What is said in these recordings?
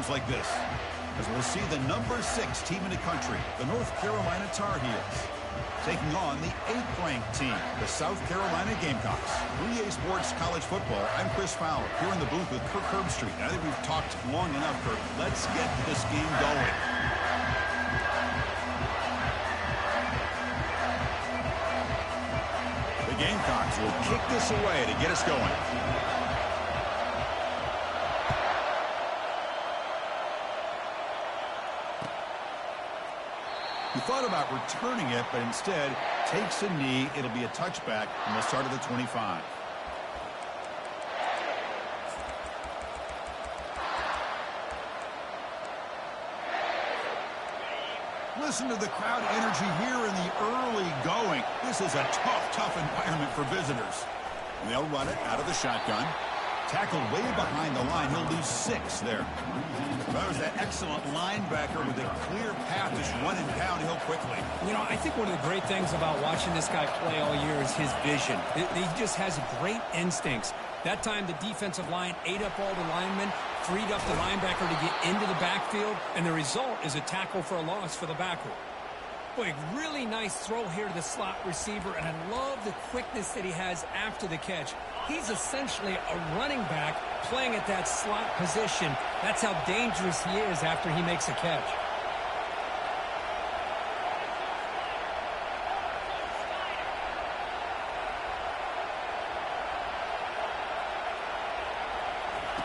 games like this, as we'll see the number 6 team in the country, the North Carolina Tar Heels, taking on the 8th-ranked team, the South Carolina Gamecocks. 3A Sports College Football, I'm Chris Fowler, here in the booth with Kirk Herbstreit. I think we've talked long enough, Kirk. Let's get this game going. The Gamecocks will kick this away to get us going. He thought about returning it, but instead takes a knee. It'll be a touchback, and they'll start at the 25. Listen to the crowd energy here in the early going. This is a tough environment for visitors. And they'll run it out of the shotgun. Tackled way behind the line. He'll lose 6 there. That was that excellent linebacker with a clear path, just running downhill quickly. You know, I think one of the great things about watching this guy play all year is his vision. He just has great instincts. That time, the defensive line ate up all the linemen, freed up the linebacker to get into the backfield, and the result is a tackle for a loss for the backer. Boy, really nice throw here to the slot receiver, and I love the quickness that he has after the catch. He's essentially a running back playing at that slot position. That's how dangerous he is after he makes a catch.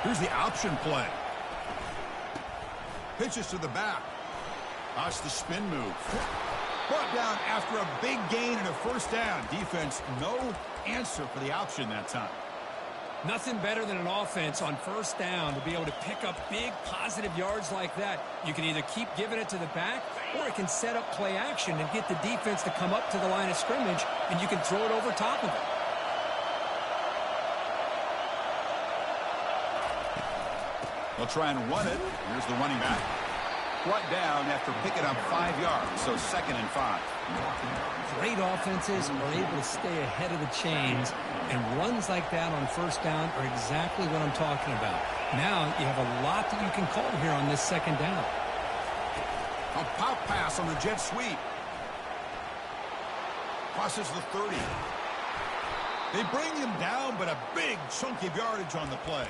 Here's the option play. Pitches to the back. That's the spin move. Brought down after a big gain and a first down. Defense, no answer for the option that time. Nothing better than an offense on first down to be able to pick up big positive yards like that. You can either keep giving it to the back, or it can set up play action and get the defense to come up to the line of scrimmage, and you can throw it over top of it. They'll try and run it. Here's the running back. Brought down after picking up 5 yards, so 2nd and 5. Great offenses are able to stay ahead of the chains, and runs like that on first down are exactly what I'm talking about. Now you have a lot that you can call here on this 2nd down. A pop pass on the jet sweep. Crosses the 30. They bring him down, but a big chunk of yardage on the play.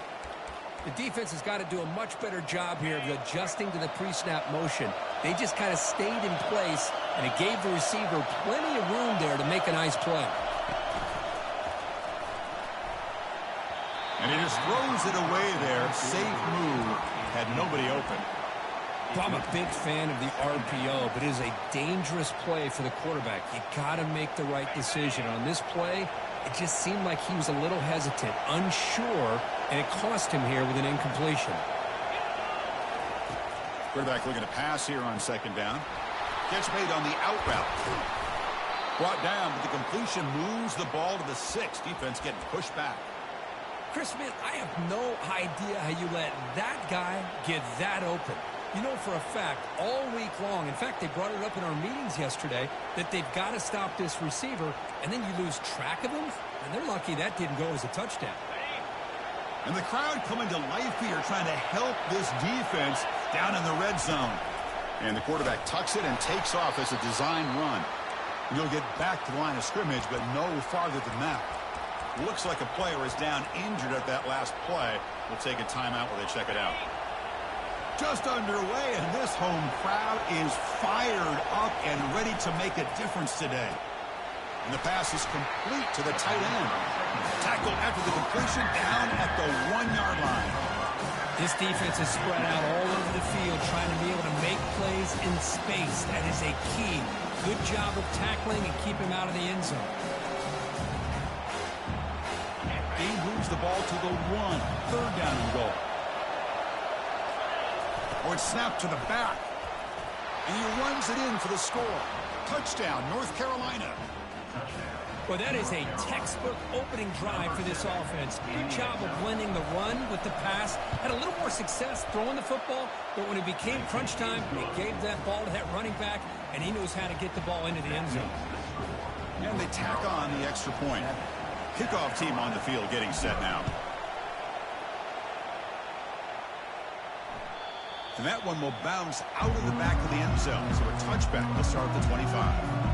The defense has got to do a much better job here of adjusting to the pre-snap motion. They just kind of stayed in place, and it gave the receiver plenty of room there to make a nice play. And he just throws it away there. Safe move. Had nobody open. Well, I'm a big fan of the RPO, but it is a dangerous play for the quarterback. You got to make the right decision. On this play, it just seemed like he was a little hesitant, unsure, and it cost him here with an incompletion. Quarterback looking to pass here on 2nd down. Catch made on the out route. Brought down, but the completion moves the ball to the 6. Defense getting pushed back. Chris Smith, I have no idea how you let that guy get that open. You know for a fact, all week long, in fact, they brought it up in our meetings yesterday, that they've got to stop this receiver, and then you lose track of him, and they're lucky that didn't go as a touchdown. And the crowd coming to life here, trying to help this defense down in the red zone. And the quarterback tucks it and takes off as a design run. You'll get back to the line of scrimmage, but no farther than that. Looks like a player is down injured at that last play. We'll take a timeout while they check it out. Just underway, and this home crowd is fired up and ready to make a difference today. And the pass is complete to the tight end. Tackled after the completion down at the 1-yard line. This defense is spread out all over the field, trying to be able to make plays in space. That is a key. Good job of tackling and keep him out of the end zone. He moves the ball to the 1. 3rd down and goal. Oh, it's snapped to the back. And he runs it in for the score. Touchdown, North Carolina. Well, that is a textbook opening drive for this offense. Good job of blending the run with the pass. Had a little more success throwing the football, but when it became crunch time, they gave that ball to that running back, and he knows how to get the ball into the end zone. And they tack on the extra point. Kickoff team on the field getting set now. And that one will bounce out of the back of the end zone. So a touchback will start at the 25.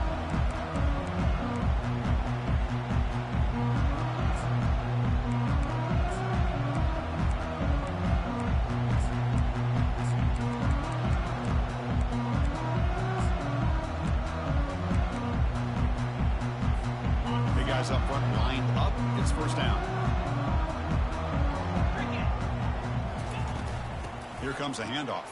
Up front, lined up. It's first down. Here comes a handoff.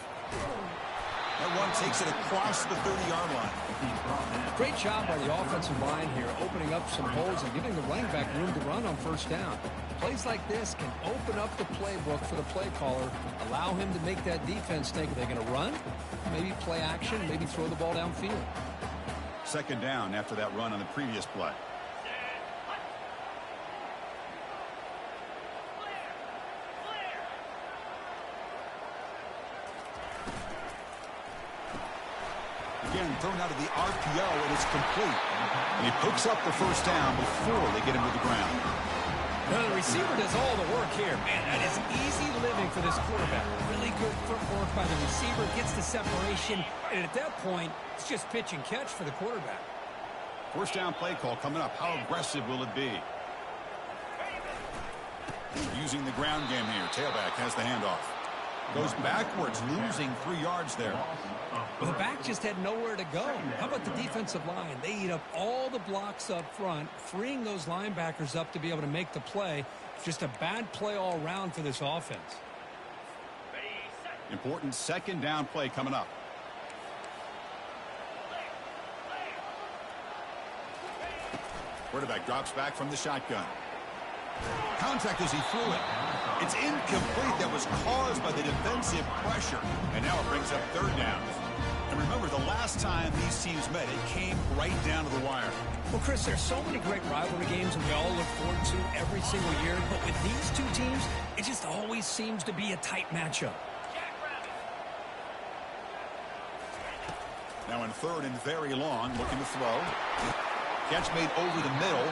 That one takes it across the 30-yard line. Great job by the offensive line here, opening up some holes and giving the running back room to run on first down. Plays like this can open up the playbook for the play caller, allow him to make that defense think, are they going to run? Maybe play action, maybe throw the ball downfield. Second down after that run on the previous play. Again, thrown out of the RPO, and it's complete. And he picks up the first down before they get him to the ground. Now, the receiver does all the work here. Man, that is easy living for this quarterback. Really good footwork by the receiver, gets the separation, and at that point, it's just pitch and catch for the quarterback. First down play call coming up. How aggressive will it be? Using the ground game here. Tailback has the handoff. Goes backwards, losing 3 yards there. Well, the back just had nowhere to go. How about the defensive line? They eat up all the blocks up front, freeing those linebackers up to be able to make the play. Just a bad play all around for this offense. Important second down play coming up. Quarterback drops back from the shotgun. Contact as he threw it. It's incomplete. That was caused by the defensive pressure. And now it brings up third down. And remember, the last time these teams met, it came right down to the wire. Well, Chris, there's so many great rivalry games that we all look forward to every single year. But with these two teams, it just always seems to be a tight matchup. Now in third and very long, looking to throw. Catch made over the middle.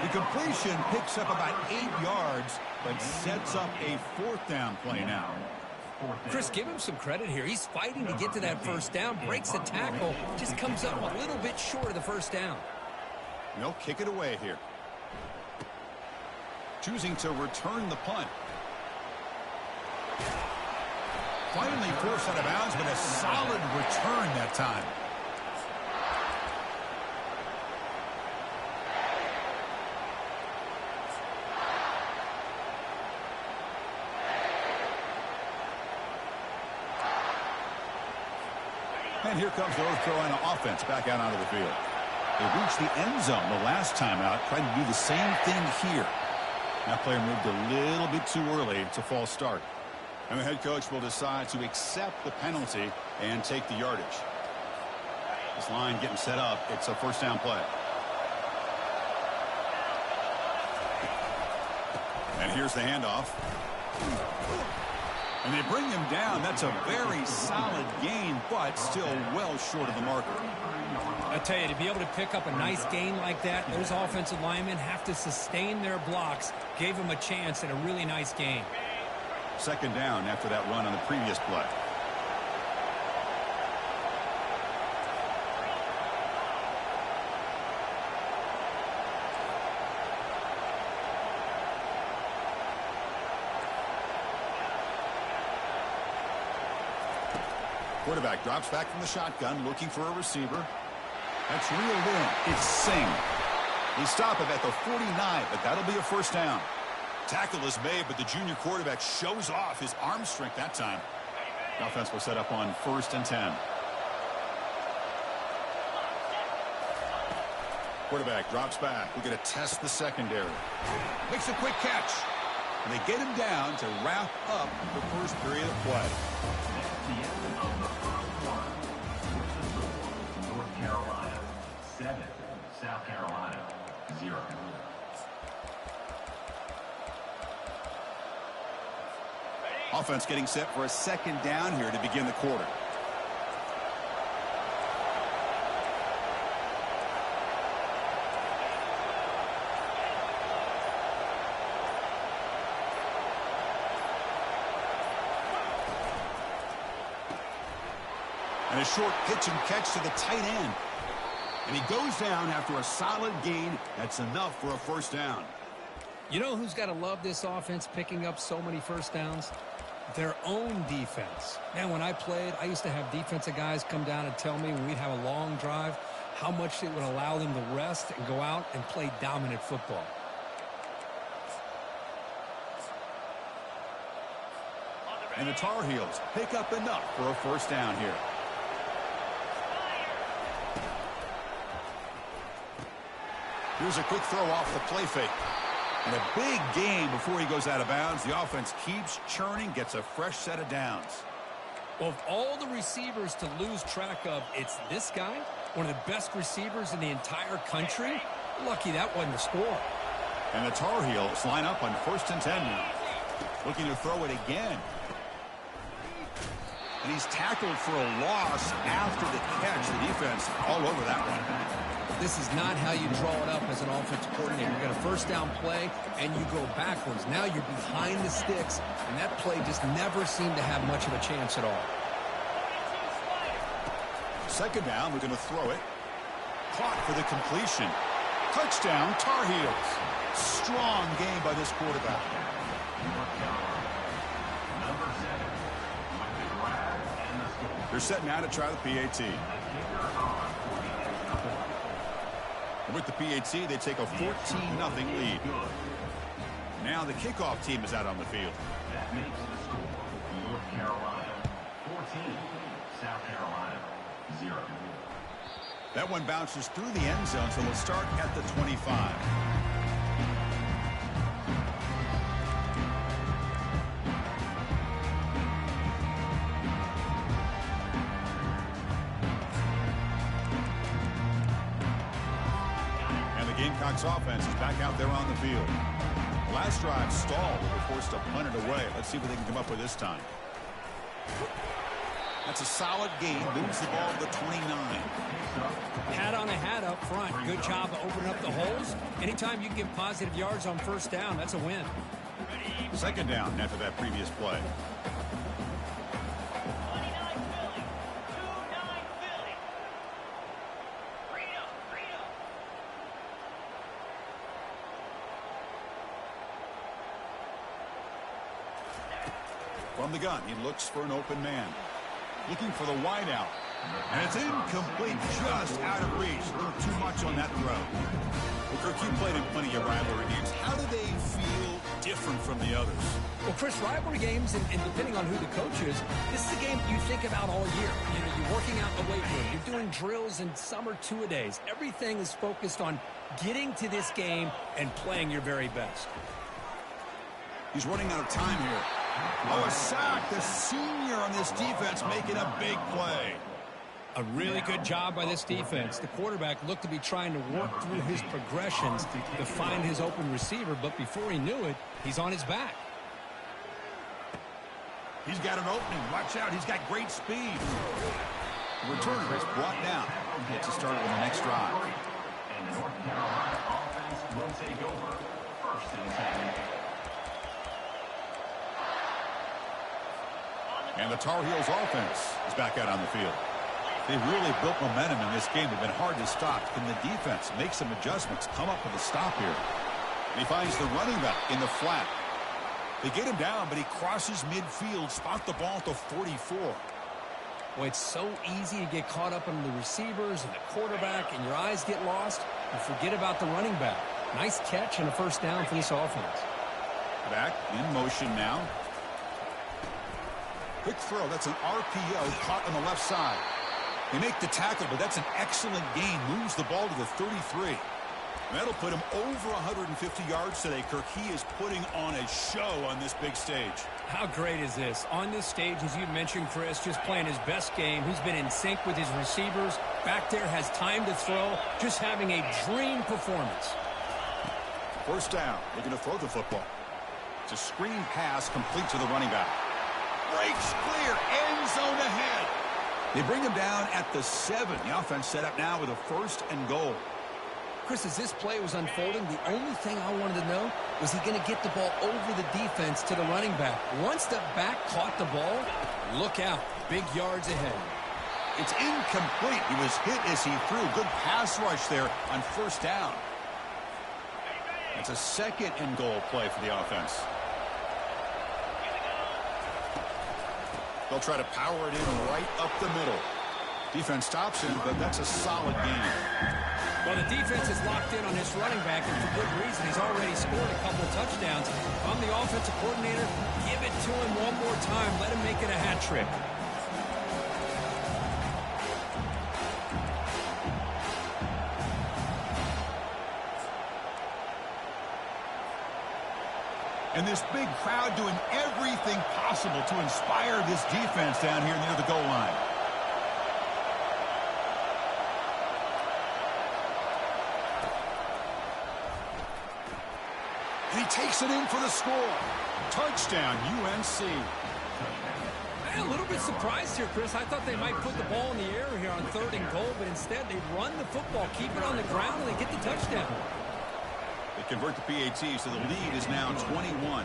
The completion picks up about 8 yards, but sets up a fourth down play now. Chris, give him some credit here. He's fighting to get to that first down, breaks the tackle, just comes up a little bit short of the first down. They'll kick it away here. Choosing to return the punt. Finally forced out of bounds, but a solid return that time. And here comes the North Carolina offense back out onto the field. They reached the end zone the last time out, trying to do the same thing here. That player moved a little bit too early. It's a false start. And the head coach will decide to accept the penalty and take the yardage. This line getting set up. It's a first down play. And here's the handoff. And they bring him down. That's a very solid gain, but still well short of the marker. I tell you, to be able to pick up a nice gain like that, those offensive linemen have to sustain their blocks. Gave him a chance at a really nice gain. Second down after that run on the previous play. Quarterback drops back from the shotgun, looking for a receiver. That's reeled in. It's Singh. They stop him at the 49, but that'll be a first down. Tackle is made, but the junior quarterback shows off his arm strength that time. The offense will set up on 1st and 10. Quarterback drops back. We're going to test the secondary. Makes a quick catch. And they get him down to wrap up the first period of play. North Carolina 7, South Carolina 0. Offense getting set for a second down here to begin the quarter. And a short pitch and catch to the tight end. And he goes down after a solid gain. That's enough for a first down. You know who's got to love this offense picking up so many first downs? Their own defense. Man, when I played, I used to have defensive guys come down and tell me when we'd have a long drive how much it would allow them to rest and go out and play dominant football. And the Tar Heels pick up enough for a first down here. Here's a quick throw off the play fake. And a big gain before he goes out of bounds. The offense keeps churning, gets a fresh set of downs. Well, of all the receivers to lose track of, it's this guy, one of the best receivers in the entire country. Lucky that wasn't a score. And the Tar Heels line up on 1st and 10 now. Looking to throw it again. And he's tackled for a loss after the catch. The defense all over that one. This is not how you draw it up as an offensive coordinator. You got a first down play, and you go backwards. Now you're behind the sticks, and that play just never seemed to have much of a chance at all. 2nd down, we're going to throw it. Caught for the completion. Touchdown, Tar Heels. Strong game by this quarterback. They're set now to try the PAT. And with the PAT, they take a 14-0 lead. Now the kickoff team is out on the field. That makes the score North Carolina 14, South Carolina 0. That one bounces through the end zone, so they'll start at the 25. Gamecocks offense is back out there on the field. The last drive stalled. They're forced to punt it away. Let's see what they can come up with this time. That's a solid gain. Moves the ball to the 29. Hat on a hat up front. Good job of opening up the holes. Anytime you can get positive yards on first down, that's a win. 2nd down after that previous play. From the gun, he looks for an open man. Looking for the wideout. And it's incomplete, just out of reach. A little too much on that throw. Well, Kirk, you played in plenty of rivalry games. How do they feel different from the others? Well, Chris, rivalry games, and depending on who the coach is, this is a game you think about all year. You know, you're working out in the weight room. You're doing drills in summer two-a-days. Everything is focused on getting to this game and playing your very best. He's running out of time here. Oh, a sack. The senior on this defense making a big play. A really good job by this defense. The quarterback looked to be trying to work through his progressions to find his open receiver, but before he knew it, he's on his back. He's got an opening. Watch out. He's got great speed. The returner is brought down. Gets us started on the next drive. And the North Carolina offense will take over 1st and 10. And the Tar Heels offense is back out on the field. They've really built momentum in this game. They've been hard to stop. Can the defense make some adjustments, come up with a stop here? And he finds the running back in the flat. They get him down, but he crosses midfield, spot the ball at the 44. Well, it's so easy to get caught up in the receivers and the quarterback, and your eyes get lost. You forget about the running back. Nice catch and a first down for this offense. Back in motion now. Quick throw. That's an RPO caught on the left side. They make the tackle, but that's an excellent gain. Moves the ball to the 33. And that'll put him over 150 yards today, Kirk. He is putting on a show on this big stage. How great is this? On this stage, as you mentioned, Chris, just playing his best game. He's been in sync with his receivers. Back there, has time to throw. Just having a dream performance. First down. Looking to throw the football. It's a screen pass complete to the running back. Breaks clear. End zone ahead. They bring him down at the 7. The offense set up now with a 1st and goal. Chris, as this play was unfolding, the only thing I wanted to know was he going to get the ball over the defense to the running back. Once the back caught the ball, look out. Big yards ahead. It's incomplete. He was hit as he threw. Good pass rush there on first down. It's a second and goal play for the offense. They'll try to power it in right up the middle. Defense stops him, but that's a solid game. Well, the defense is locked in on this running back, and for good reason. He's already scored a couple of touchdowns. If I'm the offensive coordinator, give it to him one more time. Let him make it a hat trick. And this big crowd doing everything possible to inspire this defense down here near the goal line. And he takes it in for the score. Touchdown, UNC. I'm a little bit surprised here, Chris. I thought they might put the ball in the air here on 3rd and goal, but instead they run the football, keep it on the ground, and they get the touchdown. They convert the PAT, so the lead is now 21.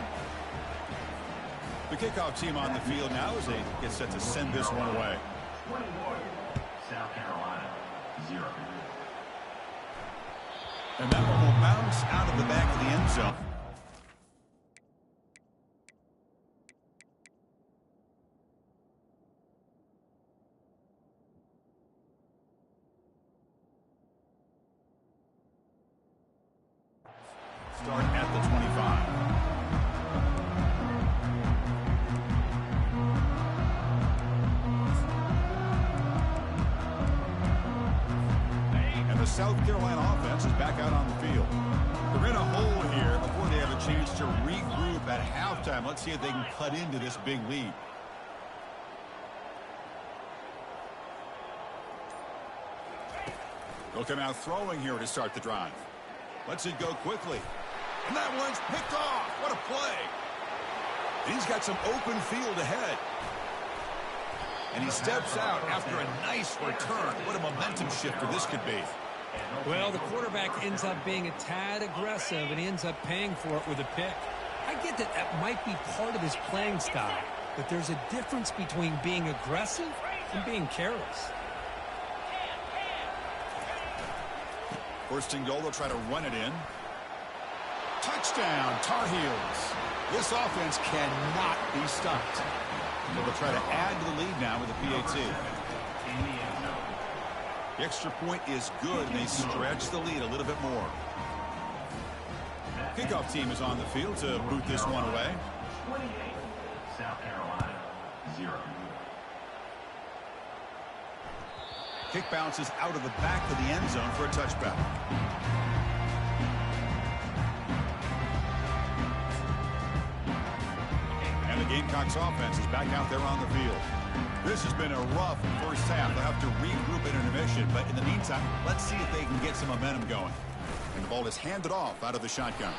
The kickoff team on the field now as they get set to send this one away. 21, South Carolina, 0. And that one will bounce out of the back of the end zone. Start at the 25. And the South Carolina offense is back out on the field. They're in a hole here before they have a chance to regroup at halftime. Let's see if they can cut into this big lead. They'll come out throwing here to start the drive. Lets it go quickly. And that one's picked off. What a play. And he's got some open field ahead. And he steps out after a nice return. What a momentum shifter this could be. Well, the quarterback ends up being a tad aggressive, and he ends up paying for it with a pick. I get that that might be part of his playing style, but there's a difference between being aggressive and being careless. 1st and goal, they'll try to run it in. Touchdown, Tar Heels. This offense cannot be stopped. So they'll try to add to the lead now with the PAT. The extra point is good, and they stretch the lead a little bit more. Kickoff team is on the field to boot this one away. 28, South Carolina, 0. Kick bounces out of the back of the end zone for a touchback. And the Gamecocks offense is back out there on the field. This has been a rough first half. They'll have to regroup at intermission, but in the meantime, let's see if they can get some momentum going. And the ball is handed off out of the shotgun.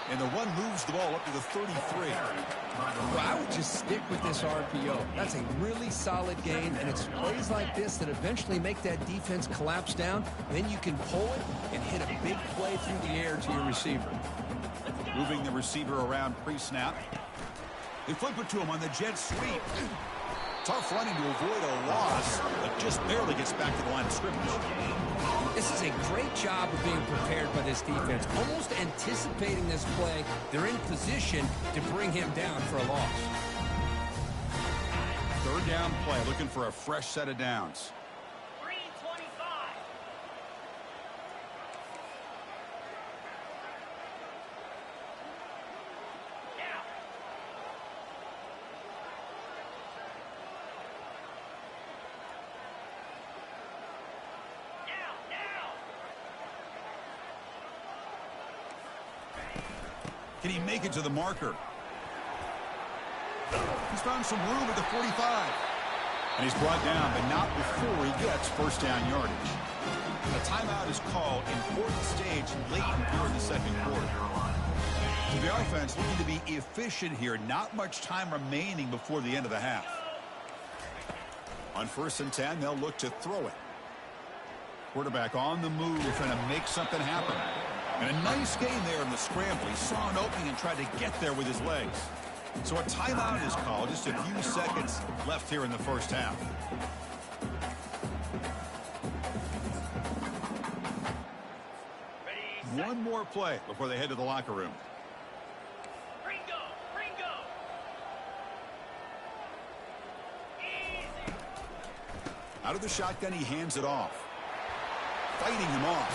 And the run moves the ball up to the 33. Well, I would just stick with this RPO. That's a really solid game, and it's plays like this that eventually make that defense collapse down. Then you can pull it and hit a big play through the air to your receiver. Moving the receiver around pre-snap. They flip it to him on the jet sweep. Tough running to avoid a loss, but just barely gets back to the line of scrimmage. This is a great job of being prepared by this defense, almost anticipating this play. They're in position to bring him down for a loss. 3rd down play, looking for a fresh set of downs. 3:25. Can he make it to the marker? He's found some room at the 45. And he's brought down, but not before he gets 1st down yardage. A timeout is called, important stage late here in the 2nd quarter. So the offense looking to be efficient here. Not much time remaining before the end of the half. On 1st and 10, they'll look to throw it. Quarterback on the move, trying to make something happen. And a nice gain there in the scramble. He saw an opening and tried to get there with his legs. So a timeout is called. Just a few seconds left here in the 1st half. one more play before they head to the locker room. Ringo, Ringo. Easy. Out of the shotgun, he hands it off. Fighting him off.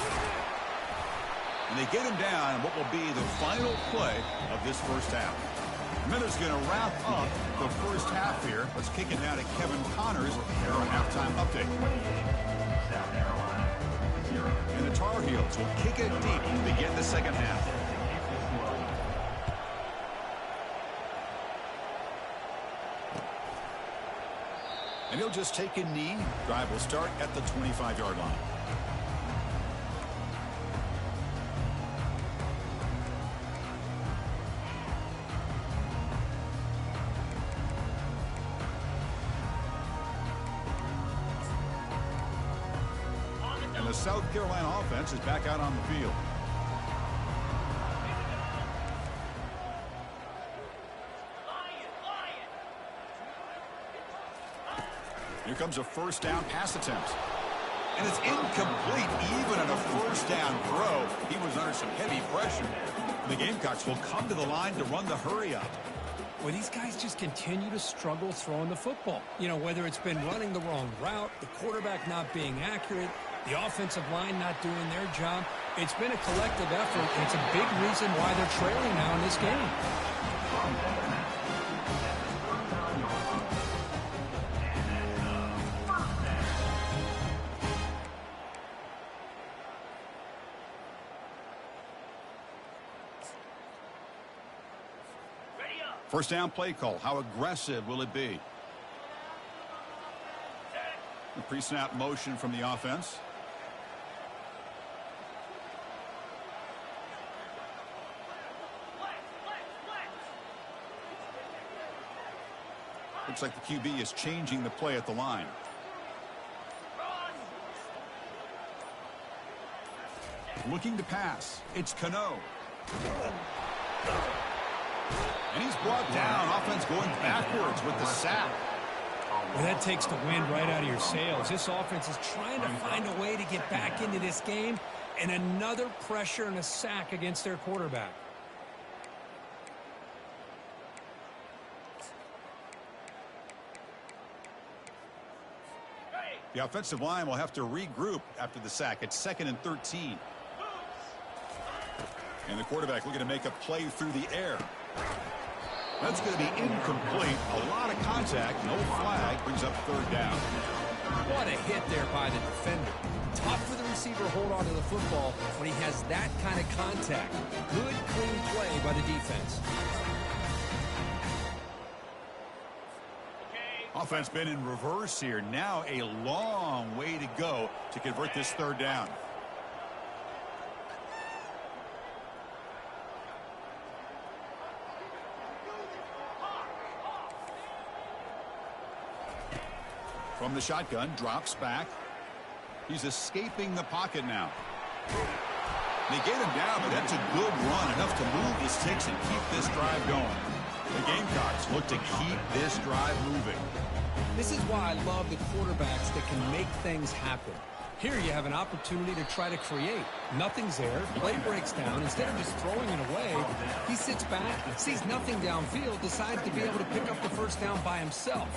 And they get him down in what will be the final play of this first half. Miller's going to wrap up the first half here. Let's kick it now to Kevin Connors for a halftime update. South Carolina 0. And the Tar Heels will kick it deep to begin the second half. And he'll just take a knee. Drive will start at the 25-yard line. And the South Carolina offense is back out on the field. Here comes a first down pass attempt. And it's incomplete even on a first down throw. He was under some heavy pressure. The Gamecocks will come to the line to run the hurry up. Well, these guys just continue to struggle throwing the football. You know, whether it's been running the wrong route, the quarterback not being accurate, the offensive line not doing their job. It's been a collective effort, and it's a big reason why they're trailing now in this game. First down play call. How aggressive will it be? The pre-snap motion from the offense. Looks like the QB is changing the play at the line. Looking to pass. It's Cano. And he's brought down. Offense going backwards with the sack. Well, that takes the wind right out of your sails. This offense is trying to find a way to get back into this game, and another pressure and a sack against their quarterback. The offensive line will have to regroup after the sack. It's 2nd and 13. And the quarterback looking to make a play through the air. That's going to be incomplete. A lot of contact. No flag. Brings up third down. What a hit there by the defender. Tough for the receiver to hold on to the football when he has that kind of contact. Good, clean play by the defense. Offense been in reverse here. Now a long way to go to convert this third down. From the shotgun, drops back. He's escaping the pocket now. They get him down, but that's a good run, enough to move the sticks and keep this drive going. The Gamecocks look to keep this drive moving. This is why I love the quarterbacks that can make things happen. Here you have an opportunity to try to create. Nothing's there. Play breaks down. Instead of just throwing it away, he sits back, sees nothing downfield, decides to be able to pick up the first down by himself.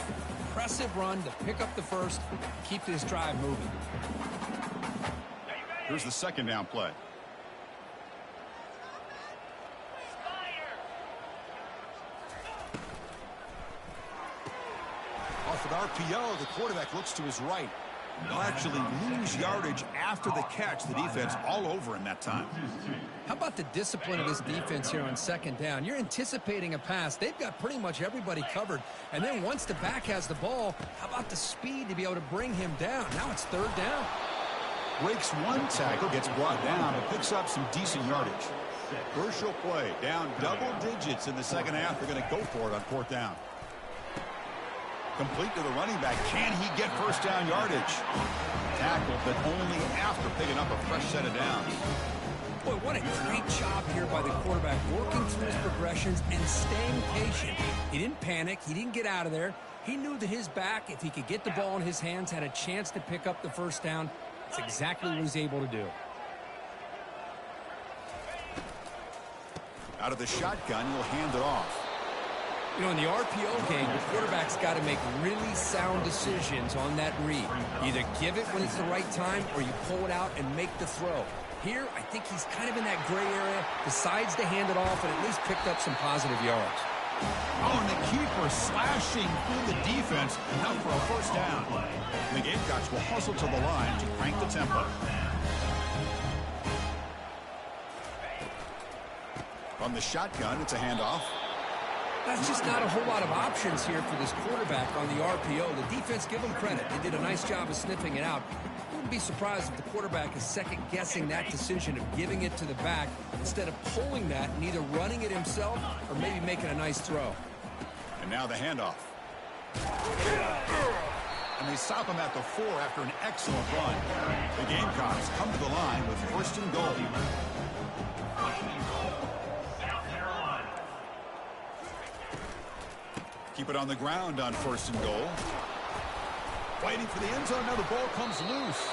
Impressive run to pick up the first, keep this drive moving. Here's the second down play. Off with RPO, the quarterback looks to his right. They'll actually lose yardage after the catch. The defense all over him that time. How about the discipline of this defense here on second down? You're anticipating a pass. They've got pretty much everybody covered. And then once the back has the ball, how about the speed to be able to bring him down? Now it's third down. Breaks one tackle, gets brought down, and picks up some decent yardage. Crucial play. Down double digits in the second half. They're going to go for it on fourth down. Complete to the running back. Can he get first down yardage? Tackle, but only after picking up a fresh set of downs. Boy, what a great job here by the quarterback, working through his progressions and staying patient. He didn't panic. He didn't get out of there. He knew that his back, if he could get the ball in his hands, had a chance to pick up the first down. That's exactly what he was able to do. Out of the shotgun, he'll hand it off. You know, in the RPO game, the quarterback's got to make really sound decisions on that read. Either give it when it's the right time or you pull it out and make the throw. Here, I think he's kind of in that gray area, decides to hand it off and at least picked up some positive yards. Oh, and the keeper slashing through the defense out for a first down. The Gamecocks will hustle to the line to crank the tempo. From the shotgun, it's a handoff. That's just not a whole lot of options here for this quarterback on the RPO. The defense, give them credit. They did a nice job of sniffing it out. Wouldn't be surprised if the quarterback is second-guessing that decision of giving it to the back instead of pulling that and either running it himself or maybe making a nice throw. And now the handoff. And they stop him at the 4 after an excellent run. The Gamecocks come to the line with first and goal. Keep it on the ground on first and goal. Fighting for the end zone. Now the ball comes loose.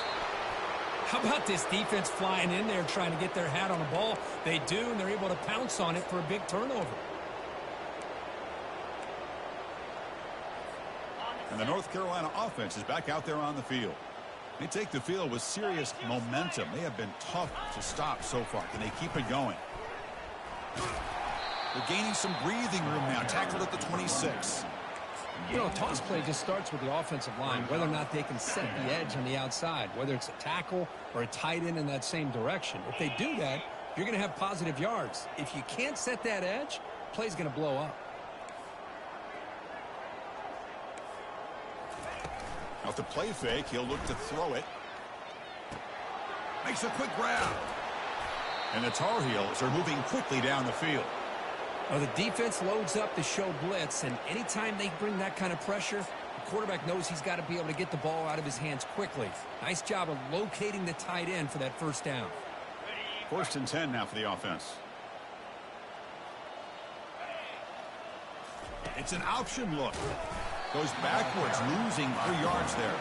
How about this defense flying in there trying to get their hat on the ball? They do, and they're able to pounce on it for a big turnover. And the North Carolina offense is back out there on the field. They take the field with serious momentum. They have been tough to stop so far. Can they keep it going? They're gaining some breathing room now. Tackled at the 26. You know, a toss play just starts with the offensive line, whether or not they can set the edge on the outside, whether it's a tackle or a tight end in that same direction. If they do that, you're going to have positive yards. If you can't set that edge, play's going to blow up. Off the play fake, he'll look to throw it. Makes a quick grab. And the Tar Heels are moving quickly down the field. Well, the defense loads up to show blitz, and anytime they bring that kind of pressure, the quarterback knows he's got to be able to get the ball out of his hands quickly. Nice job of locating the tight end for that first down. First and 10 now for the offense. It's an option look. Goes backwards, losing 3 yards there.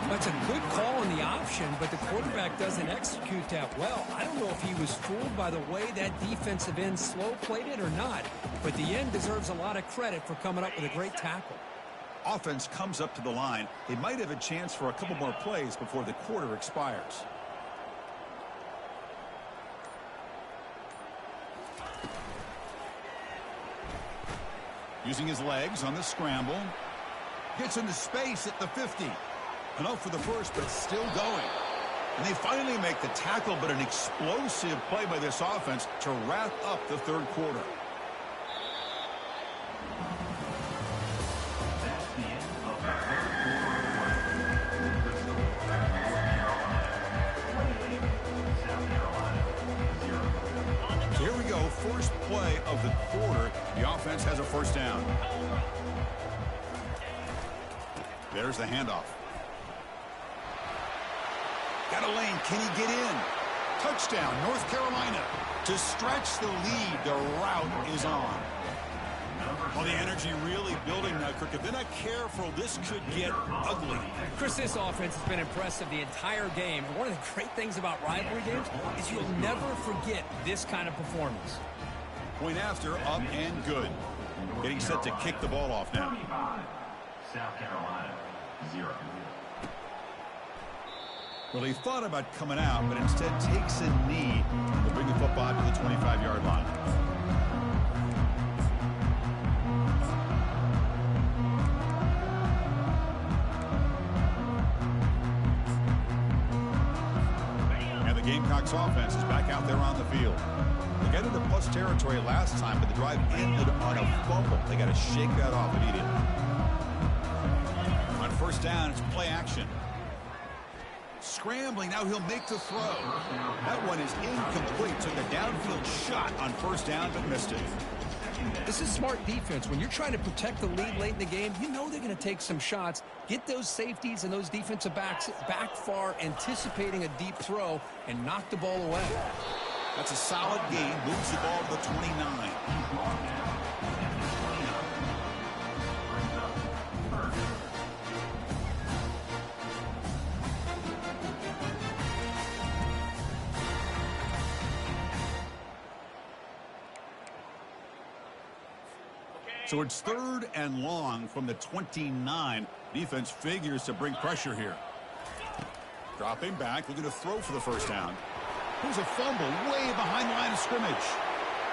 That's a good call on the option, but the quarterback doesn't execute that well. I don't know if he was fooled by the way that defensive end slow played it or not, but the end deserves a lot of credit for coming up with a great tackle. Offense comes up to the line. They might have a chance for a couple more plays before the quarter expires. Using his legs on the scramble. Gets into space at the 50. Enough for the first, but still going. And they finally make the tackle, but an explosive play by this offense to wrap up the third quarter. Here we go, first play of the quarter. The offense has a first down. There's the handoff. Got a lane. Can he get in? Touchdown, North Carolina. To stretch the lead, the route is on. Well, the energy really building now, Kirk. If they're not careful, this could get ugly. Chris, this offense has been impressive the entire game. One of the great things about rivalry games is you'll never forget this kind of performance. Point after, up and good. Getting set to kick the ball off now. South Carolina, 0. Well, he thought about coming out, but instead takes a knee to bring the football to the 25-yard line. And the Gamecocks offense is back out there on the field. They got into plus territory last time, but the drive ended on a fumble. They got to shake that off immediately. On first down, it's play action. Scrambling, now he'll make the throw. That one is incomplete. Took a downfield shot on first down, but missed it. This is smart defense. When you're trying to protect the lead late in the game, you know they're going to take some shots, get those safeties and those defensive backs back far, anticipating a deep throw, and knock the ball away. That's a solid gain. Moves the ball to the 29. So it's 3rd and long from the 29. Defense figures to bring pressure here. Dropping back, looking to throw for the first down. Here's a fumble way behind the line of scrimmage.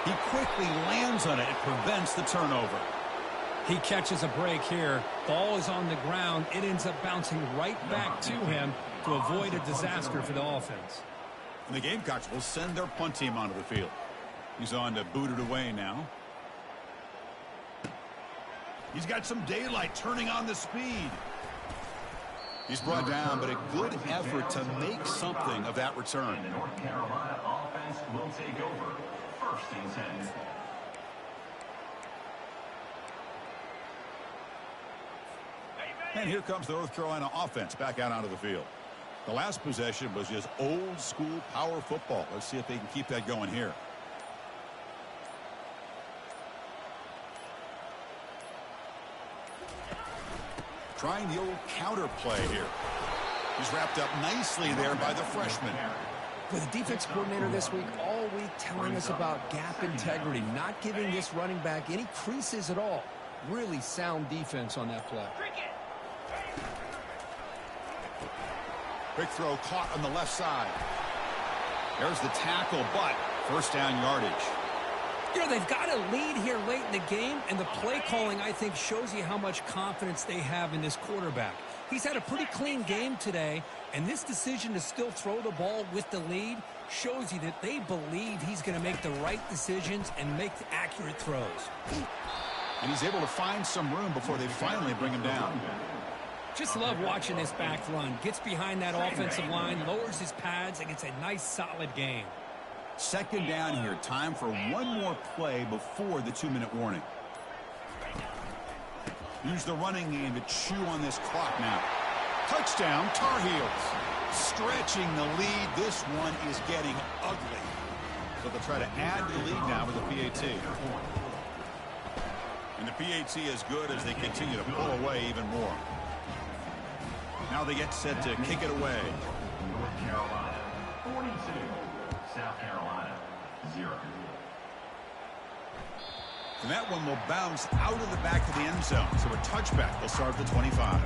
He quickly lands on it and prevents the turnover. He catches a break here. Ball is on the ground. It ends up bouncing right back to him to avoid a disaster for the offense. And the Gamecocks will send their punt team onto the field. He's on to boot it away now. He's got some daylight, turning on the speed. He's brought down, but a good effort to make something of that return. And the North Carolina offense will take over. 1st and 10. And here comes the North Carolina offense back out onto the field. The last possession was just old school power football. Let's see if they can keep that going here. Trying the old counter play here. He's wrapped up nicely there by the freshman. With the defense coordinator this week, all week telling us about gap integrity, not giving this running back any creases at all. Really sound defense on that play. Quick throw caught on the left side. There's the tackle, but first down yardage. You know, they've got a lead here late in the game, and the play calling, I think, shows you how much confidence they have in this quarterback. He's had a pretty clean game today, and this decision to still throw the ball with the lead shows you that they believe he's going to make the right decisions and make accurate throws. And he's able to find some room before they finally bring him down. Just love watching this back run. Gets behind that offensive line, lowers his pads, and gets a nice, solid game. 2nd down here. Time for one more play before the 2-minute warning. Use the running game to chew on this clock now. Touchdown, Tar Heels. Stretching the lead. This one is getting ugly. So they'll try to add to the lead now with the PAT. And the PAT is good as they continue to pull away even more. Now they get set to kick it away. North Carolina 42. South Carolina 0. And that one will bounce out of the back of the end zone. So a touchback will start at the 25.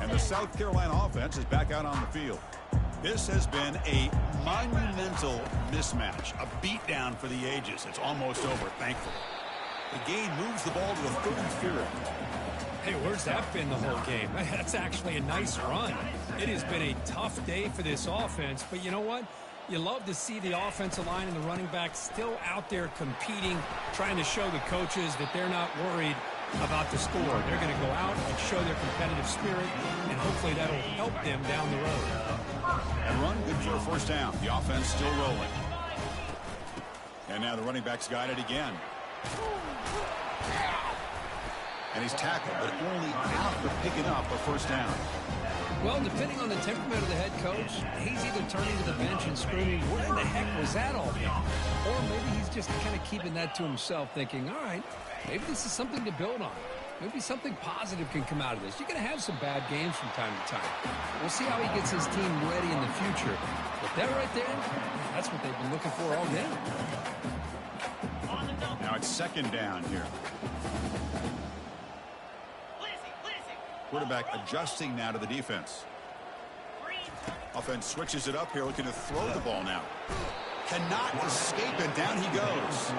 And the South Carolina offense is back out on the field. This has been a monumental mismatch, a beatdown for the ages. It's almost over, thankfully. The game moves the ball to the 34. Hey, where's that been the whole game? That's actually a nice run. It has been a tough day for this offense, but you know what? You love to see the offensive line and the running back still out there competing, trying to show the coaches that they're not worried about the score. They're going to go out and show their competitive spirit, and hopefully that'll help them down the road. And run good for a first down. The offense still rolling. And now the running back's guided again. And he's tackled, but only after picking up a first down. Well, depending on the temperament of the head coach, he's either turning to the bench and screaming, "Where in the heck was that all about?" Or maybe he's just kind of keeping that to himself, thinking, all right, maybe this is something to build on. Maybe something positive can come out of this. You're going to have some bad games from time to time. We'll see how he gets his team ready in the future. But that right there, that's what they've been looking for all game. Now it's second down here. Quarterback adjusting now to the defense. Offense switches it up here, looking to throw the ball now. Cannot escape, and down he goes.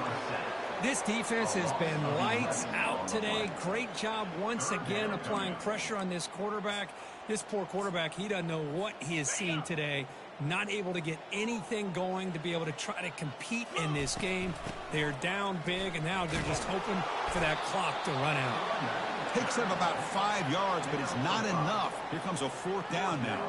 This defense has been lights out today. Great job once again applying pressure on this quarterback. This poor quarterback, he doesn't know what he has seen today. Not able to get anything going to be able to try to compete in this game. They're down big, and now they're just hoping for that clock to run out. Takes them about 5 yards, but it's not enough. Here comes a fourth down now.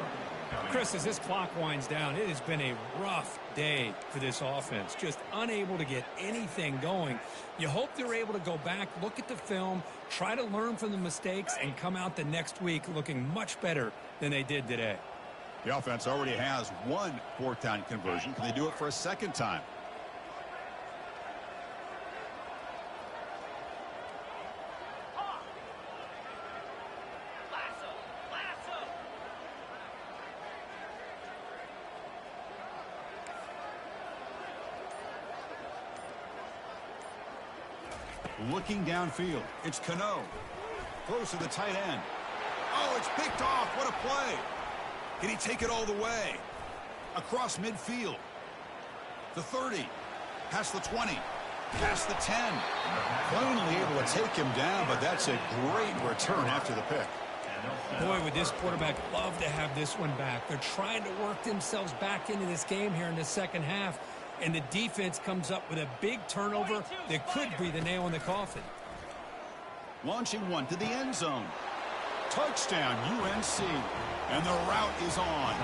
Chris, as this clock winds down, it has been a rough day for this offense. Just unable to get anything going. You hope they're able to go back, look at the film, try to learn from the mistakes, and come out the next week looking much better than they did today. The offense already has one fourth down conversion. Can they do it for a second time? Looking downfield. It's Cano. Throws to the tight end. Oh, it's picked off. What a play. Can he take it all the way? Across midfield. The 30. Past the 20. Past the 10. Finally able to take him down, but that's a great return after the pick. Boy, would this quarterback love to have this one back. They're trying to work themselves back into this game here in the second half, and the defense comes up with a big turnover that could be the nail in the coffin. Launching one to the end zone. Touchdown, UNC. And the route is on.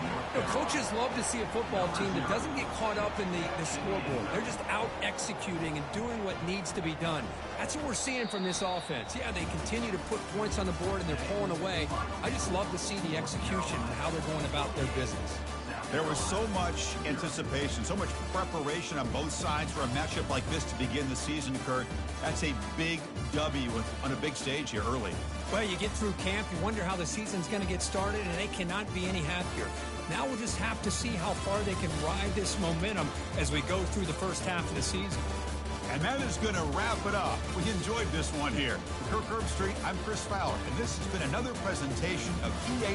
You know, coaches love to see a football team that doesn't get caught up in the scoreboard. They're just out executing and doing what needs to be done. That's what we're seeing from this offense. Yeah, they continue to put points on the board and they're pulling away. I just love to see the execution and how they're going about their business. There was so much anticipation, so much preparation on both sides for a matchup like this to begin the season, Kurt. That's a big W on a big stage here early. Well, you get through camp, you wonder how the season's going to get started, and they cannot be any happier. Now we'll just have to see how far they can ride this momentum as we go through the first half of the season. And that is going to wrap it up. We enjoyed this one here. For Kirk Herbstreit, I'm Chris Fowler, and this has been another presentation of EA